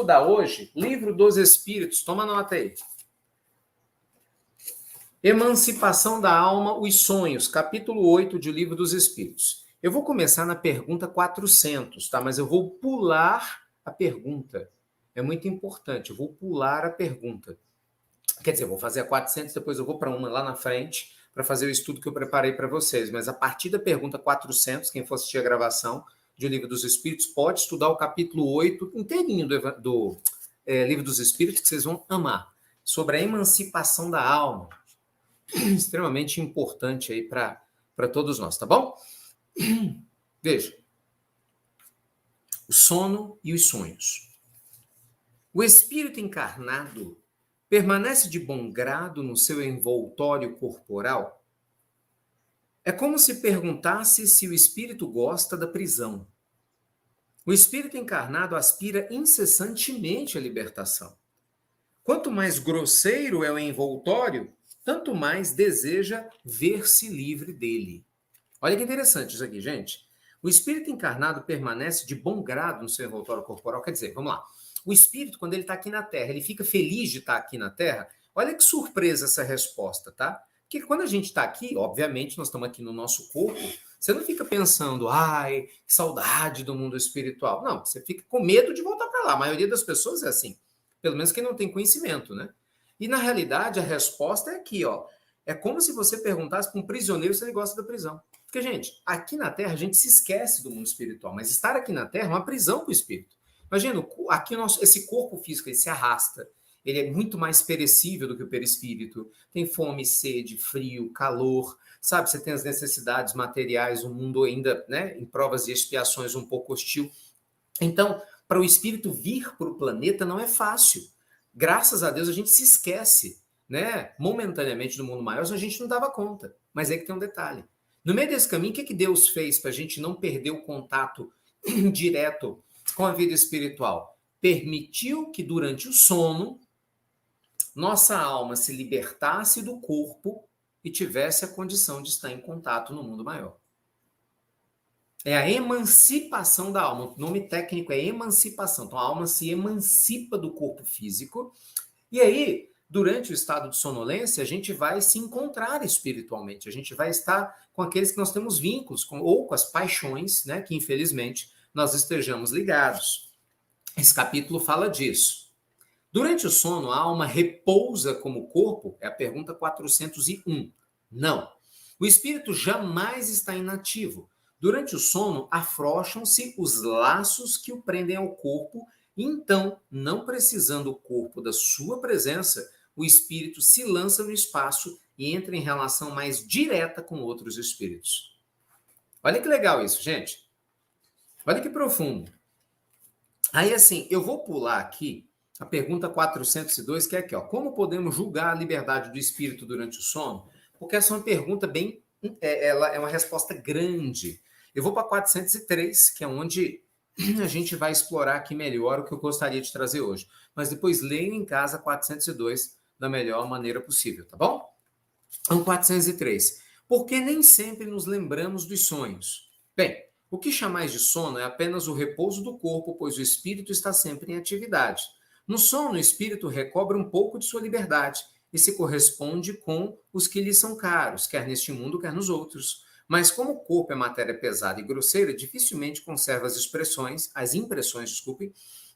Estudar hoje, Livro dos Espíritos, toma nota aí. Emancipação da Alma, os Sonhos, capítulo 8 de Livro dos Espíritos. Eu vou começar na pergunta 400, tá? Mas eu vou pular a pergunta. É muito importante, eu vou pular a pergunta. Quer dizer, eu vou fazer a 400, depois eu vou para uma lá na frente para fazer o estudo que eu preparei para vocês. Mas a partir da pergunta 400, quem for assistir a gravação de Livro dos Espíritos, pode estudar o capítulo 8 inteirinho do Livro dos Espíritos, que vocês vão amar, sobre a emancipação da alma. Extremamente importante aí para todos nós, tá bom? Veja. O sono e os sonhos. O espírito encarnado permanece de bom grado no seu envoltório corporal? É como se perguntasse se o espírito gosta da prisão. O espírito encarnado aspira incessantemente à libertação. Quanto mais grosseiro é o envoltório, tanto mais deseja ver-se livre dele. Olha que interessante isso aqui, gente. O espírito encarnado permanece de bom grado no seu envoltório corporal. Quer dizer, vamos lá. O espírito, quando ele está aqui na Terra, ele fica feliz de estar aqui na Terra? Olha que surpresa essa resposta, tá? Porque quando a gente está aqui, obviamente, nós estamos aqui no nosso corpo, você não fica pensando, ai, que saudade do mundo espiritual. Não, você fica com medo de voltar para lá. A maioria das pessoas é assim. Pelo menos quem não tem conhecimento, né? E, na realidade, a resposta é aqui, ó. É como se você perguntasse para um prisioneiro se ele gosta da prisão. Porque, gente, aqui na Terra a gente se esquece do mundo espiritual, mas estar aqui na Terra é uma prisão para o espírito. Imagina, aqui esse corpo físico, ele se arrasta, ele é muito mais perecível do que o perispírito, tem fome, sede, frio, calor, sabe? Você tem as necessidades materiais, o mundo ainda, né, em provas e expiações um pouco hostil. Então, para o espírito vir para o planeta não é fácil. Graças a Deus a gente se esquece, né, momentaneamente do mundo maior, a gente não dava conta. Mas é que tem um detalhe. No meio desse caminho, o que Deus fez para a gente não perder o contato direto com a vida espiritual? Permitiu que durante o sono nossa alma se libertasse do corpo e tivesse a condição de estar em contato no mundo maior. É a emancipação da alma. O nome técnico é emancipação. Então a alma se emancipa do corpo físico e aí, durante o estado de sonolência, a gente vai se encontrar espiritualmente. A gente vai estar com aqueles que nós temos vínculos, ou com as paixões, né, que infelizmente nós estejamos ligados. Esse capítulo fala disso. Durante o sono, a alma repousa como o corpo? É a pergunta 401. Não. O espírito jamais está inativo. Durante o sono, afrouxam-se os laços que o prendem ao corpo, e então, não precisando o corpo da sua presença, o espírito se lança no espaço e entra em relação mais direta com outros espíritos. Olha que legal isso, gente. Olha que profundo. Aí, assim, eu vou pular aqui a pergunta 402, que é aqui, ó. Como podemos julgar a liberdade do espírito durante o sono? Porque essa é uma pergunta bem... ela é uma resposta grande. Eu vou para 403, que é onde a gente vai explorar aqui melhor o que eu gostaria de trazer hoje. Mas depois leiam em casa 402 da melhor maneira possível, tá bom? Então, 403. Por que nem sempre nos lembramos dos sonhos? Bem, o que chamais de sono é apenas o repouso do corpo, pois o espírito está sempre em atividade. No sono, o espírito recobre um pouco de sua liberdade e se corresponde com os que lhe são caros, quer neste mundo, quer nos outros. Mas como o corpo é matéria pesada e grosseira, dificilmente conserva as impressões,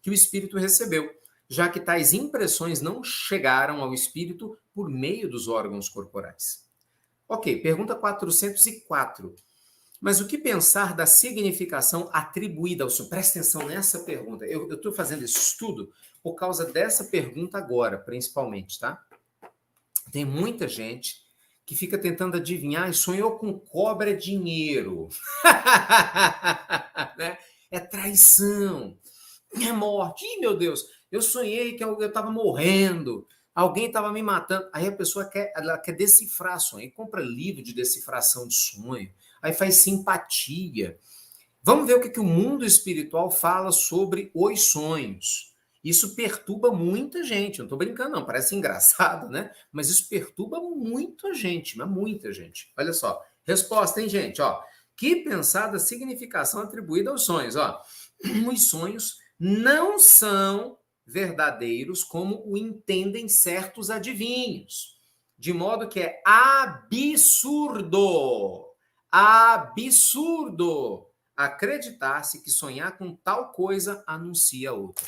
que o espírito recebeu, já que tais impressões não chegaram ao espírito por meio dos órgãos corporais. Ok, pergunta 404. Mas o que pensar da significação atribuída ao sonho? Presta atenção nessa pergunta. Eu estou fazendo esse estudo por causa dessa pergunta agora, principalmente, tá? Tem muita gente que fica tentando adivinhar e sonhou com cobra é dinheiro. Né? É traição. É morte. Ih, meu Deus, eu sonhei que eu estava morrendo. Alguém estava me matando. Aí a pessoa ela quer decifrar sonho. Aí compra livro de decifração de sonho. Aí faz simpatia. Vamos ver o que o mundo espiritual fala sobre os sonhos. Isso perturba muita gente. Eu não estou brincando, não. Parece engraçado, né? Mas isso perturba muita gente. Mas muita gente. Olha só. Resposta, hein, gente? Ó, que pensar da significação atribuída aos sonhos? Ó, os sonhos não são verdadeiros como o entendem certos adivinhos. De modo que é absurdo, absurdo acreditar-se que sonhar com tal coisa anuncia outra.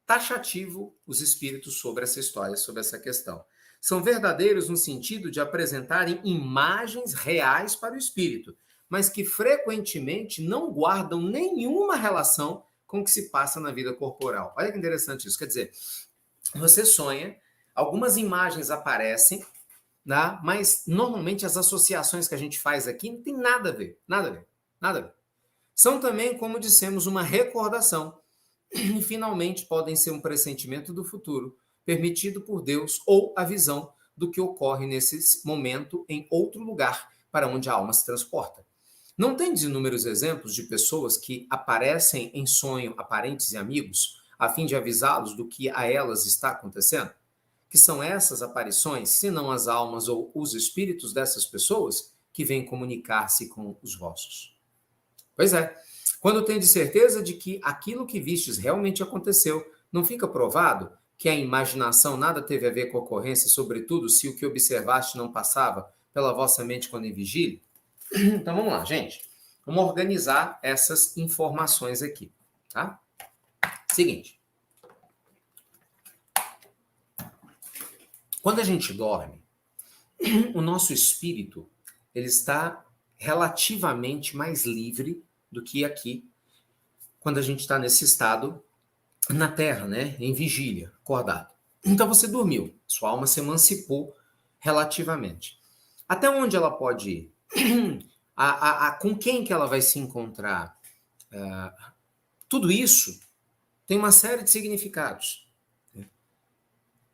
Taxativo os espíritos sobre essa história, sobre essa questão. São verdadeiros no sentido de apresentarem imagens reais para o espírito, mas que frequentemente não guardam nenhuma relação com o que se passa na vida corporal. Olha que interessante isso. Quer dizer, você sonha, algumas imagens aparecem, né? Mas normalmente as associações que a gente faz aqui não tem nada a ver, nada a ver, nada a ver. São também, como dissemos, uma recordação e finalmente podem ser um pressentimento do futuro, permitido por Deus, ou a visão do que ocorre nesse momento em outro lugar para onde a alma se transporta. Não tem inúmeros exemplos de pessoas que aparecem em sonho a parentes e amigos, a fim de avisá-los do que a elas está acontecendo? Que são essas aparições, se não as almas ou os espíritos dessas pessoas, que vêm comunicar-se com os vossos? Pois é. Quando tendes certeza de que aquilo que vistes realmente aconteceu, não fica provado que a imaginação nada teve a ver com a ocorrência, sobretudo se o que observaste não passava pela vossa mente quando em vigília? Então vamos lá, gente. Vamos organizar essas informações aqui, tá? Seguinte. Quando a gente dorme, o nosso espírito ele está relativamente mais livre do que aqui, quando a gente está nesse estado na Terra, né? Em vigília, acordado. Então você dormiu, sua alma se emancipou relativamente. Até onde ela pode ir? Com quem que ela vai se encontrar? Tudo isso tem uma série de significados.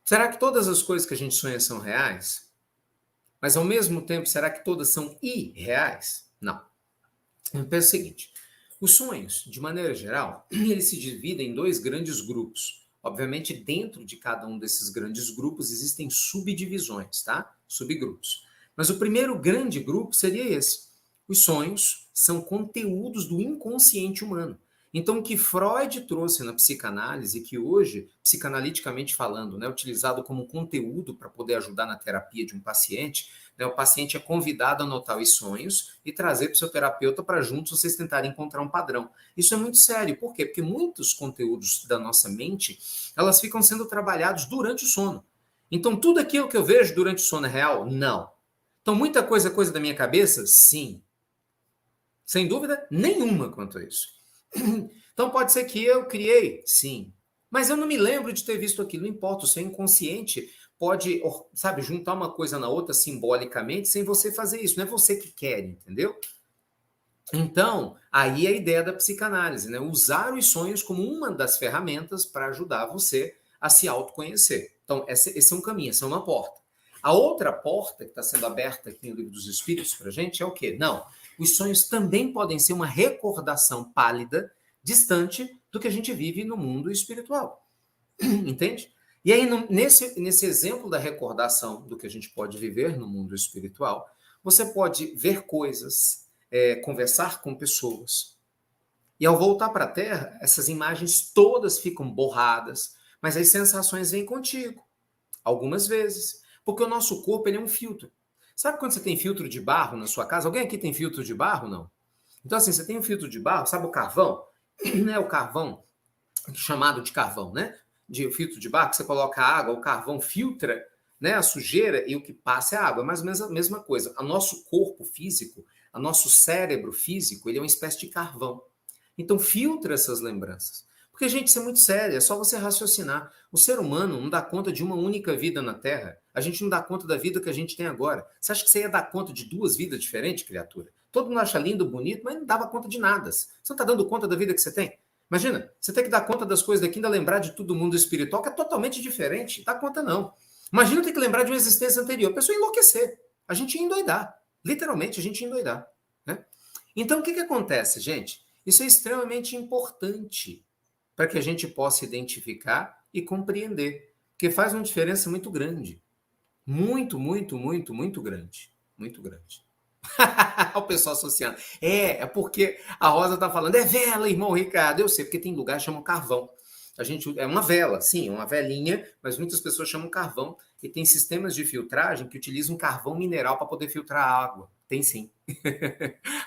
Será que todas as coisas que a gente sonha são reais? Mas ao mesmo tempo, será que todas são irreais? Não. Eu penso o seguinte, os sonhos, de maneira geral, eles se dividem em dois grandes grupos. Obviamente, dentro de cada um desses grandes grupos existem subdivisões, tá? Subgrupos. Mas o primeiro grande grupo seria esse. Os sonhos são conteúdos do inconsciente humano. Então, o que Freud trouxe na psicanálise, que hoje, psicanaliticamente falando, né, utilizado como conteúdo para poder ajudar na terapia de um paciente, né, o paciente é convidado a anotar os sonhos e trazer para o seu terapeuta para juntos vocês tentarem encontrar um padrão. Isso é muito sério. Por quê? Porque muitos conteúdos da nossa mente, elas ficam sendo trabalhados durante o sono. Então, tudo aquilo que eu vejo durante o sono é real? Não. Então, muita coisa é coisa da minha cabeça? Sim. Sem dúvida nenhuma quanto a isso. Então pode ser que eu criei, sim. Mas eu não me lembro de ter visto aquilo, não importa, o seu inconsciente pode, sabe, juntar uma coisa na outra simbolicamente sem você fazer isso, não é você que quer, entendeu? Então, aí é a ideia da psicanálise, né? Usar os sonhos como uma das ferramentas para ajudar você a se autoconhecer. Então, esse é um caminho, essa é uma porta. A outra porta que está sendo aberta aqui no Livro dos Espíritos para a gente é o quê? Não, os sonhos também podem ser uma recordação pálida, distante do que a gente vive no mundo espiritual. Entende? E aí, nesse exemplo da recordação do que a gente pode viver no mundo espiritual, você pode ver coisas, conversar com pessoas. E ao voltar para a Terra, essas imagens todas ficam borradas, mas as sensações vêm contigo, algumas vezes, porque o nosso corpo ele é um filtro. Sabe quando você tem filtro de barro na sua casa? Alguém aqui tem filtro de barro? Não. Então, assim, você tem um filtro de barro, sabe o carvão? Né? O carvão, chamado de carvão, né? De filtro de barro, que você coloca água, o carvão filtra, né, a sujeira e o que passa é água. É mais ou menos a mesma coisa. O nosso corpo físico, o nosso cérebro físico, ele é uma espécie de carvão. Então, filtra essas lembranças. Porque, gente, isso é muito sério, é só você raciocinar. O ser humano não dá conta de uma única vida na Terra. A gente não dá conta da vida que a gente tem agora. Você acha que você ia dar conta de duas vidas diferentes, criatura? Todo mundo acha lindo, bonito, mas não dava conta de nada. Você não está dando conta da vida que você tem? Imagina, você tem que dar conta das coisas daqui, ainda lembrar de tudo o mundo espiritual, que é totalmente diferente. Não dá conta, não. Imagina ter que lembrar de uma existência anterior. A pessoa ia enlouquecer. A gente ia endoidar. Literalmente, a gente ia endoidar. Né? Então, o que acontece, gente? Isso é extremamente importante para que a gente possa identificar e compreender, porque faz uma diferença muito grande. Muito, muito, muito, muito grande. Muito grande. O pessoal associando. É porque a Rosa está falando, é vela, irmão Ricardo. Eu sei, porque tem lugar que chama carvão. É uma vela, sim, uma velinha, mas muitas pessoas chamam carvão e tem sistemas de filtragem que utilizam carvão mineral para poder filtrar a água. Tem sim.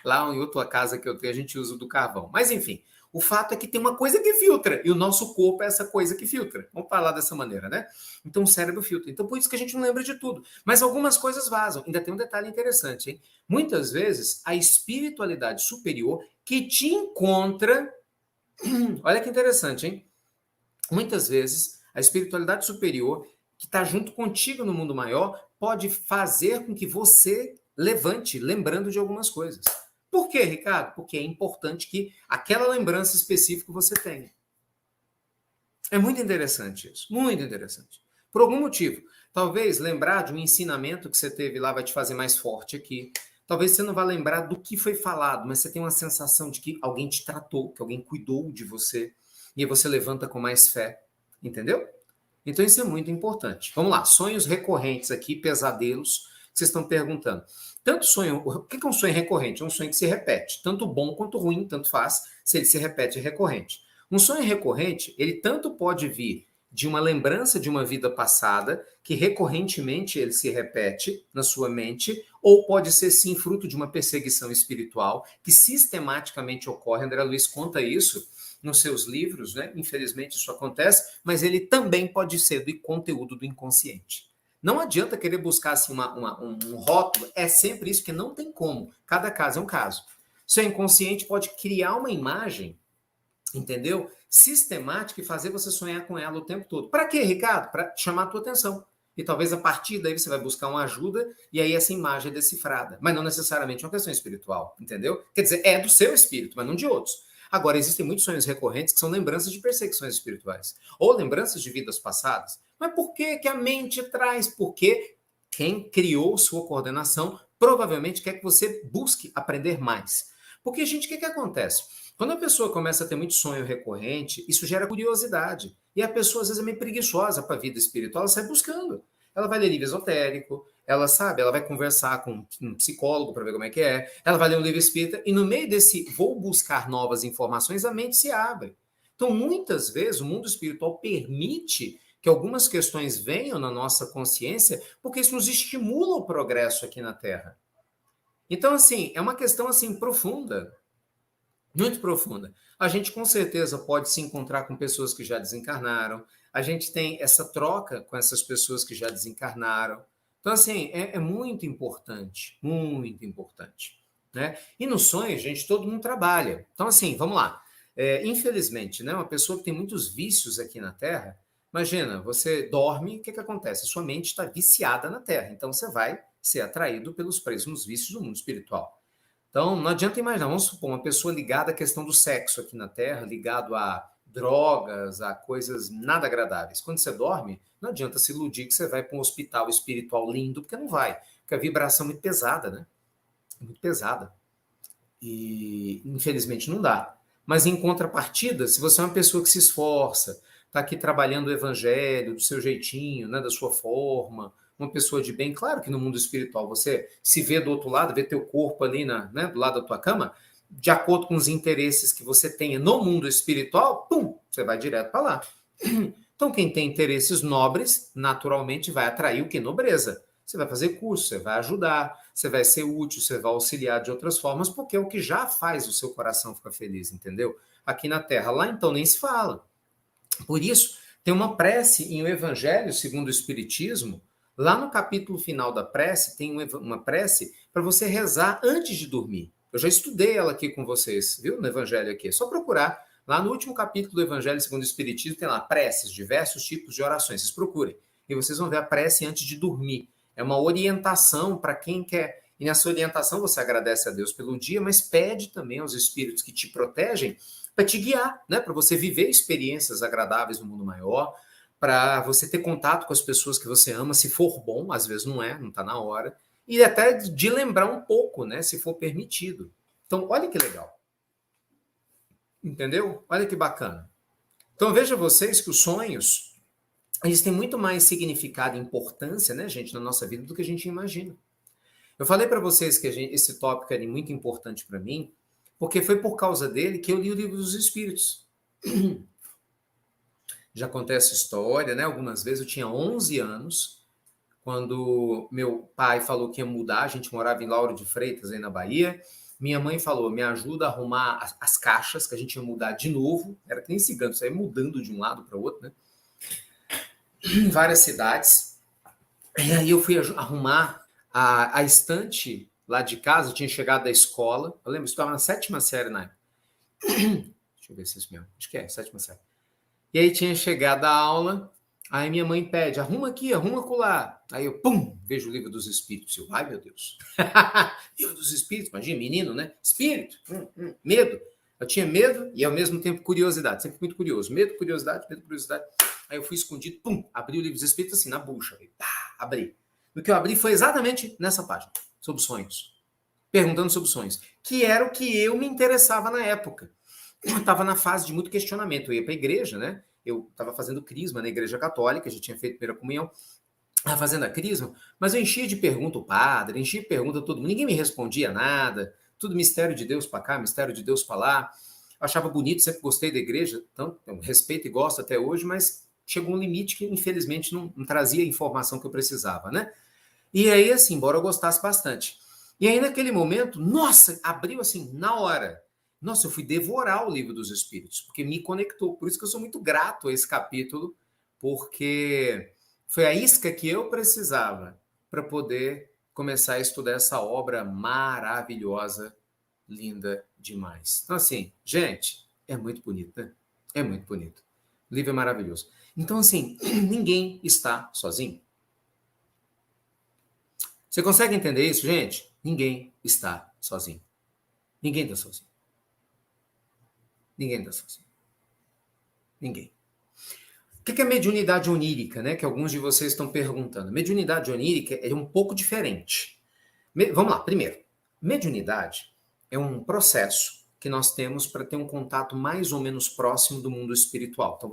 Lá em outra casa que eu tenho, a gente usa o do carvão. Mas enfim, o fato é que tem uma coisa que filtra e o nosso corpo é essa coisa que filtra. Vamos falar dessa maneira, né? Então o cérebro filtra. Então por isso que a gente não lembra de tudo. Mas algumas coisas vazam. Ainda tem um detalhe interessante, hein? Muitas vezes a espiritualidade superior que te encontra. Olha que interessante, hein? Muitas vezes a espiritualidade superior que está junto contigo no mundo maior pode fazer com que você levante, lembrando de algumas coisas. Por quê, Ricardo? Porque é importante que aquela lembrança específica você tenha. É muito interessante isso, muito interessante. Por algum motivo. Talvez lembrar de um ensinamento que você teve lá vai te fazer mais forte aqui. Talvez você não vá lembrar do que foi falado, mas você tem uma sensação de que alguém te tratou, que alguém cuidou de você, e aí você levanta com mais fé. Entendeu? Então isso é muito importante. Vamos lá, sonhos recorrentes aqui, pesadelos, que vocês estão perguntando. Tanto sonho, o que é um sonho recorrente? É um sonho que se repete, tanto bom quanto ruim, tanto faz, se ele se repete é recorrente. Um sonho recorrente, ele tanto pode vir de uma lembrança de uma vida passada, que recorrentemente ele se repete na sua mente, ou pode ser sim fruto de uma perseguição espiritual, que sistematicamente ocorre. André Luiz conta isso nos seus livros, né? Infelizmente isso acontece, mas ele também pode ser do conteúdo do inconsciente. Não adianta querer buscar assim, um rótulo, é sempre isso que não tem como. Cada caso é um caso. Seu inconsciente pode criar uma imagem, entendeu? Sistemática e fazer você sonhar com ela o tempo todo. Para quê, Ricardo? Para chamar a tua atenção. E talvez a partir daí você vai buscar uma ajuda e aí essa imagem é decifrada. Mas não necessariamente uma questão espiritual, entendeu? Quer dizer, é do seu espírito, mas não de outros. Agora, existem muitos sonhos recorrentes que são lembranças de perseguições espirituais. Ou lembranças de vidas passadas. Mas por que que a mente traz? Porque quem criou sua coordenação provavelmente quer que você busque aprender mais. Porque, gente, o que acontece? Quando a pessoa começa a ter muito sonho recorrente, isso gera curiosidade. E a pessoa, às vezes, é meio preguiçosa para a vida espiritual, ela sai buscando. Ela vai ler livro esotérico, ela sabe, ela vai conversar com um psicólogo para ver como é que é, ela vai ler um livro espírita, e no meio desse vou buscar novas informações, a mente se abre. Então, muitas vezes, o mundo espiritual permite que algumas questões venham na nossa consciência, porque isso nos estimula o progresso aqui na Terra. Então, assim, é uma questão assim profunda, muito profunda. A gente com certeza pode se encontrar com pessoas que já desencarnaram, a gente tem essa troca com essas pessoas que já desencarnaram. Então, assim, é muito importante, muito importante. Né? E no sonho, gente, todo mundo trabalha. Então, assim, vamos lá. Infelizmente, né, uma pessoa que tem muitos vícios aqui na Terra, imagina, você dorme, o que acontece? A sua mente está viciada na Terra, então você vai ser atraído pelos mesmos vícios do mundo espiritual. Então, não adianta imaginar, vamos supor, uma pessoa ligada à questão do sexo aqui na Terra, ligado a drogas, a coisas nada agradáveis. Quando você dorme, não adianta se iludir que você vai para um hospital espiritual lindo, porque não vai. Porque a vibração é muito pesada, né? Muito pesada. E, infelizmente, não dá. Mas, em contrapartida, se você é uma pessoa que se esforça, está aqui trabalhando o evangelho do seu jeitinho, né, da sua forma, uma pessoa de bem, claro que no mundo espiritual você se vê do outro lado, vê teu corpo ali né, do lado da tua cama, de acordo com os interesses que você tenha no mundo espiritual, pum, você vai direto para lá. Então, quem tem interesses nobres, naturalmente vai atrair o que? Nobreza. Você vai fazer curso, você vai ajudar, você vai ser útil, você vai auxiliar de outras formas, porque é o que já faz o seu coração ficar feliz, entendeu? Aqui na Terra. Lá, então, nem se fala. Por isso, tem uma prece em o Evangelho, segundo o Espiritismo, lá no capítulo final da prece, tem uma prece para você rezar antes de dormir. Eu já estudei ela aqui com vocês, viu? No Evangelho aqui. É só procurar. Lá no último capítulo do Evangelho segundo o Espiritismo, tem lá preces, diversos tipos de orações. Vocês procurem. E vocês vão ver a prece antes de dormir. É uma orientação para quem quer. E nessa orientação você agradece a Deus pelo dia, mas pede também aos espíritos que te protegem para te guiar, né? Para você viver experiências agradáveis no mundo maior, para você ter contato com as pessoas que você ama, se for bom, às vezes não é, não está na hora, e até de lembrar um pouco, né? Se for permitido. Então, olha que legal. Entendeu? Olha que bacana. Então, veja vocês que os sonhos, eles têm muito mais significado e importância, né, gente, na nossa vida do que a gente imagina. Eu falei para vocês que esse tópico era muito importante para mim, porque foi por causa dele que eu li o Livro dos Espíritos. Já contei essa história, né? Algumas vezes eu tinha 11 anos, quando meu pai falou que ia mudar, a gente morava em Lauro de Freitas, aí na Bahia. Minha mãe falou, me ajuda a arrumar as caixas, que a gente ia mudar de novo. Era que nem cigano, isso aí mudando de um lado para o outro, né? Em várias cidades. E aí eu fui arrumar a estante lá de casa, eu tinha chegado da escola. Eu lembro, eu estava na 7ª série na época. Deixa eu ver se é isso mesmo. Acho que é, 7ª série. E aí tinha chegado a aula, aí minha mãe pede, arruma aqui, arruma acolá. Aí eu, pum, vejo o livro dos Espíritos. Eu, ai meu Deus. Livro dos Espíritos, imagina, menino, né? Espírito, medo. Eu tinha medo e ao mesmo tempo curiosidade, sempre muito curioso. Medo, curiosidade, medo, curiosidade. Aí eu fui escondido, pum, abri o livro dos Espíritos assim, na bucha. Pá, abri. O que eu abri foi exatamente nessa página, sobre sonhos. Perguntando sobre sonhos. Que era o que eu me interessava na época. Eu estava na fase de muito questionamento. Eu ia para a igreja, né? Eu estava fazendo crisma na igreja católica, já tinha feito primeira comunhão, estava fazendo a crisma, mas eu enchia de pergunta o padre, enchia de pergunta a todo mundo, ninguém me respondia nada, tudo mistério de Deus para cá, mistério de Deus para lá. Eu achava bonito, sempre gostei da igreja, então eu respeito e gosto até hoje, mas chegou um limite que infelizmente não trazia a informação que eu precisava, né? E aí, assim, embora eu gostasse bastante. E aí, naquele momento, nossa, abriu assim, na hora. Nossa, eu fui devorar o livro dos Espíritos, porque me conectou. Por isso que eu sou muito grato a esse capítulo, porque foi a isca que eu precisava para poder começar a estudar essa obra maravilhosa, linda demais. Então, assim, gente, é muito bonito, né? É muito bonito. O livro é maravilhoso. Então, assim, ninguém está sozinho. Você consegue entender isso, gente? Ninguém está sozinho. Ninguém está sozinho. Ninguém está sozinho. Ninguém. O que é mediunidade onírica, né? Que alguns de vocês estão perguntando. Mediunidade onírica é um pouco diferente. Vamos lá, primeiro. Mediunidade é um processo que nós temos para ter um contato mais ou menos próximo do mundo espiritual. Então,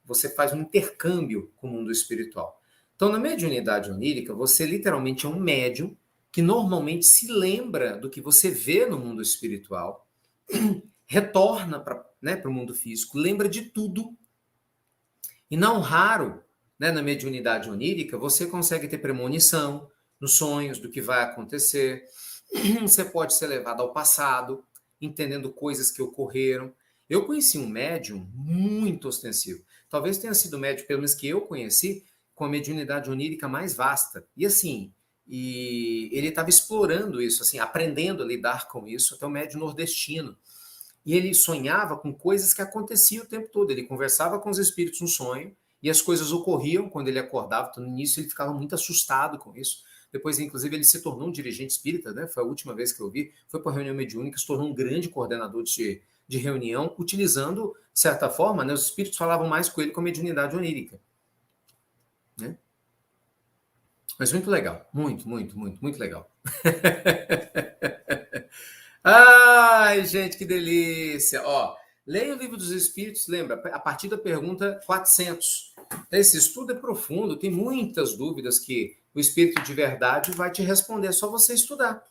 você faz um intercâmbio com o mundo espiritual. Então, na mediunidade onírica, você literalmente é um médium que normalmente se lembra do que você vê no mundo espiritual, retorna para, né, para o mundo físico, lembra de tudo. E não raro, né, na mediunidade onírica, você consegue ter premonição nos sonhos do que vai acontecer. Você pode ser levado ao passado, entendendo coisas que ocorreram. Eu conheci um médium muito ostensivo. Talvez tenha sido o médium, pelo menos que eu conheci, com a mediunidade onírica mais vasta. E assim, ele estava explorando isso, assim, aprendendo a lidar com isso, até o médium nordestino. E ele sonhava com coisas que aconteciam o tempo todo. Ele conversava com os espíritos no sonho e as coisas ocorriam quando ele acordava. Então, no início, ele ficava muito assustado com isso. Depois, inclusive, ele se tornou um dirigente espírita, né? Foi a última vez que eu vi. Foi para a reunião mediúnica, se tornou um grande coordenador de reunião, utilizando, de certa forma, né, os espíritos falavam mais com ele com a mediunidade onírica. Né? Mas muito legal. Muito, muito, muito, muito legal. Ai, gente, que delícia! Ó, leia o Livro dos Espíritos, lembra, a partir da pergunta 400. Esse estudo é profundo, tem muitas dúvidas que o Espírito de verdade vai te responder, é só você estudar.